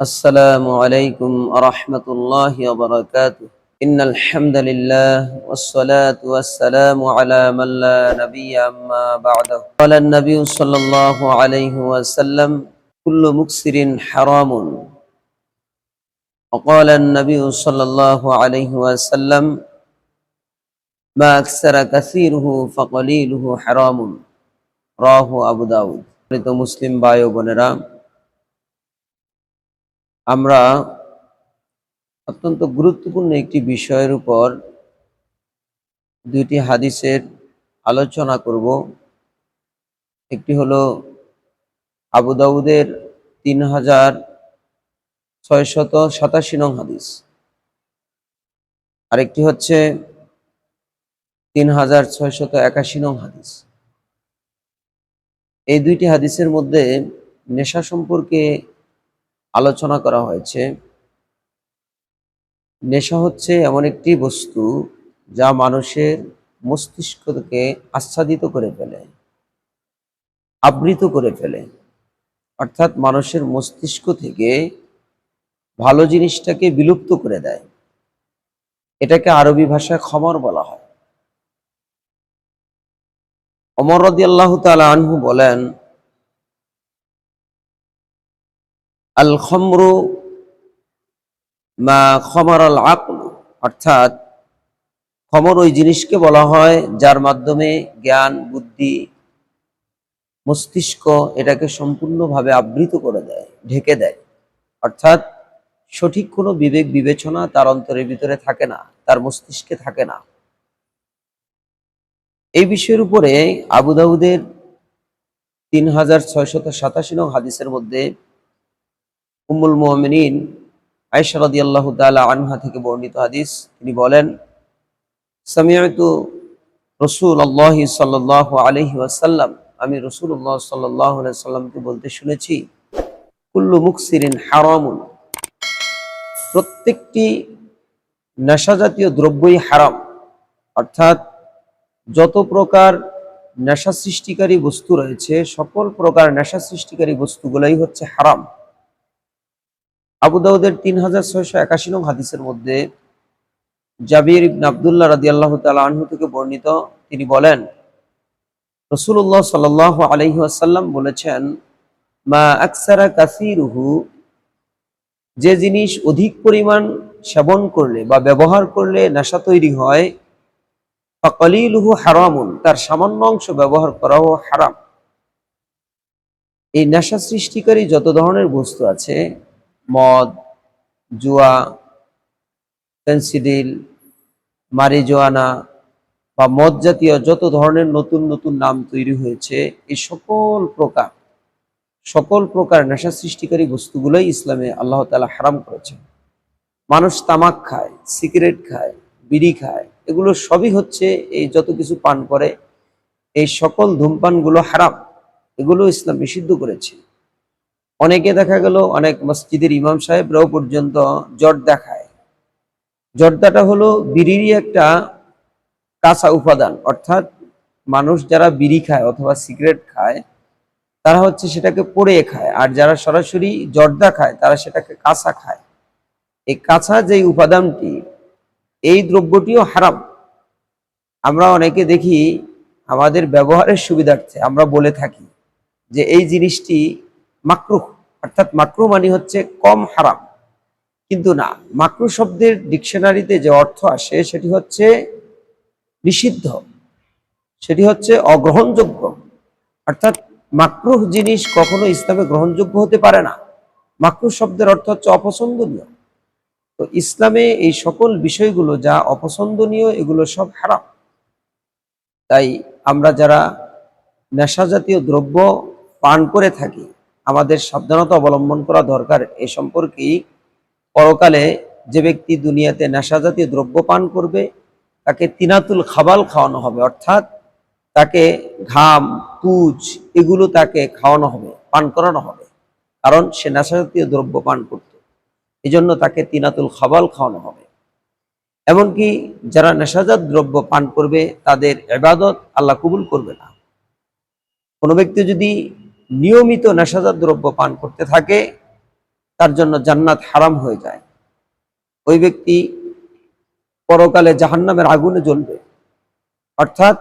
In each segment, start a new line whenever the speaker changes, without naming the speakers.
السلام عليكم ورحمة الله وبركاته. إن الحمد لله والصلاة والسلام على من لا نبي أما بعده. قال النبي صلى الله عليه وسلم: كل مكسر حرام. وقال النبي صلى الله عليه وسلم: ما أكثر كثيره فقليله حرام. রাহু আবু দাউদ। মুসলিম ভাই ও বোনেরা, আমরা অত্যন্ত গুরুত্বপূর্ণ একটি বিষয়ের উপর দুইটি হাদিসের আলোচনা করব। একটি হলো আবু দাউদের 3687 নং হাদিস, আরেকটি হচ্ছে 3681 নং হাদিস। এই দুইটি হাদিসের মধ্যে নেশা সম্পর্কে আলোচনা করা হয়েছে। নেশা হচ্ছে এমন একটি বস্তু যা মানুষের মস্তিষ্ককে আচ্ছাদিত করে ফেলে, আবৃত করে ফেলে, অর্থাৎ মানুষের মস্তিষ্ক থেকে ভালো জিনিসটাকে বিলুপ্ত করে দেয়। এটাকে আরবি ভাষায় খমর বলা হয়। ওমর রাদিয়াল্লাহু তাআলা আনহু বলেন, আল খমরু মা খমারাল আকল, অর্থাৎ খমর ওই জিনিসকে বলা হয় যার মাধ্যমে জ্ঞান, বুদ্ধি, মস্তিষ্ক এটাকে সম্পূর্ণভাবে আবৃত করে দেয়, ঢেকে দেয়। অর্থাৎ সঠিক কোনো বিবেক বিবেচনা তার অন্তরের ভিতরে থাকে না, তার মস্তিষ্কে থাকে না। এই বিষয়ের উপরে আবু দাউদের 3687 নং হাদিসের মধ্যে উম্মুল মুমিনিন আয়েশা রাদিয়াল্লাহু তাআলা আনহা থেকে বর্ণিত হাদিস। তিনি বলেন, সামিআতু রাসূলুল্লাহ সাল্লাল্লাহু আলাইহি ওয়াসাল্লাম, আমি রাসূলুল্লাহ সাল্লাল্লাহু আলাইহি ওয়াসাল্লামকে বলতে শুনেছি, কুল্লু মুকসিরিন হারামুন, প্রত্যেকটি নেশা জাতীয় দ্রব্যই হারাম। অর্থাৎ যত প্রকার নেশা সৃষ্টিকারী বস্তু রয়েছে, সকল প্রকার নেশা সৃষ্টিকারী বস্তুগুলাই হচ্ছে হারাম। আবু দাউদের 3681 নং হাদিসের মধ্যে জাবির ইবনে আব্দুল্লাহ রাদিয়াল্লাহু তাআলা আনহু থেকে বর্ণিত, তিনি বলেন, রাসূলুল্লাহ সাল্লাল্লাহু আলাইহি ওয়াসাল্লাম বলেছেন, মা আকসারা কাসীরুহু, যে জিনিস অধিক পরিমাণ সেবন করলে বা ব্যবহার করলে নেশা তৈরি হয়, ফাকালিলুহু হারামুন, তার সামান্য অংশ ব্যবহার করাও হারাম। এই নেশা সৃষ্টিকারী যত ধরনের বস্তু আছে, মদ, জুয়া, ফেন্সিডিল, মারিজোয়ানা বা মদ জাতীয় যত ধরনের নতুন নতুন নাম তৈরি হয়েছে, এই সকল প্রকার নেশা সৃষ্টিকারী বস্তুগুলোই ইসলামে আল্লাহ তাআলা হারাম করেছেন। মানুষ তামাক খায়, সিগারেট খায়, বিড়ি খায়, এগুলো সবই হচ্ছে, এই যত কিছু পান করে, এই সকল ধূমপানগুলো হারাম, এগুলো ইসলাম নিষিদ্ধ করেছে। অনেকে দেখা গেল, অনেক মসজিদের ইমাম সাহেবরাও পর্যন্ত জর্দা খায়। জর্দাটা হলো বিড়িরই একটা কাঁচা উপাদান। অর্থাৎ মানুষ যারা বিড়ি খায় অথবা সিগারেট খায়, তারা হচ্ছে সেটাকে পোড়িয়ে খায়, আর যারা সরাসরি জর্দা খায় তারা সেটাকে কাঁচা খায়। এই কাঁচা যেই উপাদানটি, এই দ্রব্যটিও হারাম। আমরা অনেকে দেখি আমাদের ব্যবহারের সুবিধার্থে আমরা বলে থাকি যে এই জিনিসটি মাকরুহ, অর্থাৎ মাকরুহ মানে হচ্ছে কম হারাম। কিন্তু না, মাকরুহ শব্দের ডিকশনারিতে যে অর্থ আসে সেটি হচ্ছে নিষিদ্ধ, সেটি হচ্ছে অগ্রহণযোগ্য। অর্থাৎ মাকরুহ জিনিস কখনো ইসলামে গ্রহণযোগ্য হতে পারে না। মাকরুহ শব্দের অর্থ হচ্ছে অপছন্দনীয়। তো ইসলামে এই সকল বিষয়গুলো যা অপছন্দনীয়, এগুলো সব হারাম। তাই আমরা যারা নেশা জাতীয় দ্রব্য পান করে থাকি, আমাদের সাবধানতা অবলম্বন করা দরকার এ সম্পর্কেই। পরকালে যে ব্যক্তি দুনিয়াতে নেশা জাতীয় দ্রব্য পান করবে, তাকে তিনাতুল খাবাল খাওয়ানো হবে, অর্থাৎ তাকে ঘাম, পুজ এগুলো তাকে খাওয়ানো হবে, পান করানো হবে, কারণ সে নেশা জাতীয় দ্রব্য পান করত। এই জন্য তাকে তিনাতুল খাবাল খাওয়ানো হবে। এমনকি যারা নেশাজাত দ্রব্য পান করবে, তাদের ইবাদত আল্লাহ কবুল করবে না। কোনো ব্যক্তি যদি নিয়মিত নেশাজাত দ্রব্য পান করতে থাকে, তার জন্য জান্নাত হারাম হয়ে যায়। ওই ব্যক্তি পরকালে জাহান্নামের আগুনে জ্বলবে। অর্থাৎ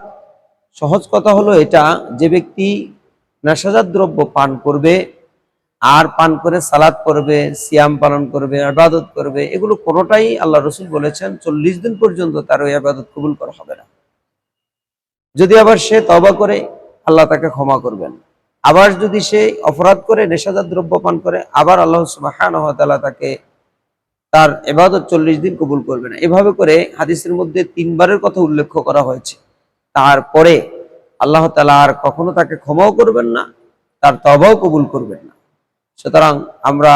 সহজ কথা হলো এটা, যে ব্যক্তি নেশাজাত দ্রব্য পান করবে আর পান করে সালাত করবে, সিয়াম পালন করবে, ইবাদত করবে, এগুলো কোনোটাই আল্লাহ রসুল বলেছেন 40 দিন পর্যন্ত তার ওই ইবাদত কবুল করা হবে না। যদি আবার সে তওবা করে, আল্লাহ তাকে ক্ষমা করবেন। আবার যদি সে অপরাধ করে নেশাজাত দ্রব্য পান করে, আবার আল্লাহ সুবহানাহু ওয়া তাআলা তাকে তার ইবাদত 40 দিন কবুল করবে না। এভাবে করে হাদিসের মধ্যে 3 বারের কথা উল্লেখ করা হয়েছে। তারপরে আল্লাহ তাআলা আর কখনো তাকে ক্ষমাও করবেন না, তার তওবাও কবুল করবেন না। সুতরাং আমরা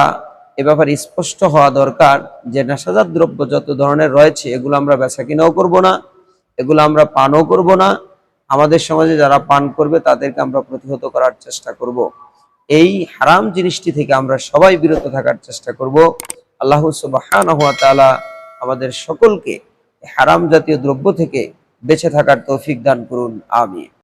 এ ব্যাপারে স্পষ্ট হওয়া দরকার যে নেশাজাত দ্রব্য যত ধরনের রয়েছে এগুলো আমরা বেচাকেনাও করব না, এগুলো আমরা পানও করব না। আমাদের সমাজে যারা পান করবে তাদেরকে আমরা প্রতিহত করার চেষ্টা করব। এই হারাম জিনিসটি থেকে আমরা সবাই বিরত থাকার চেষ্টা করব। আল্লাহ সুবহানাহু ওয়া তাআলা আমাদের সকলকে হারাম জাতীয় দ্রব্য থেকে বেঁচে থাকার তৌফিক দান করুন। আমিন।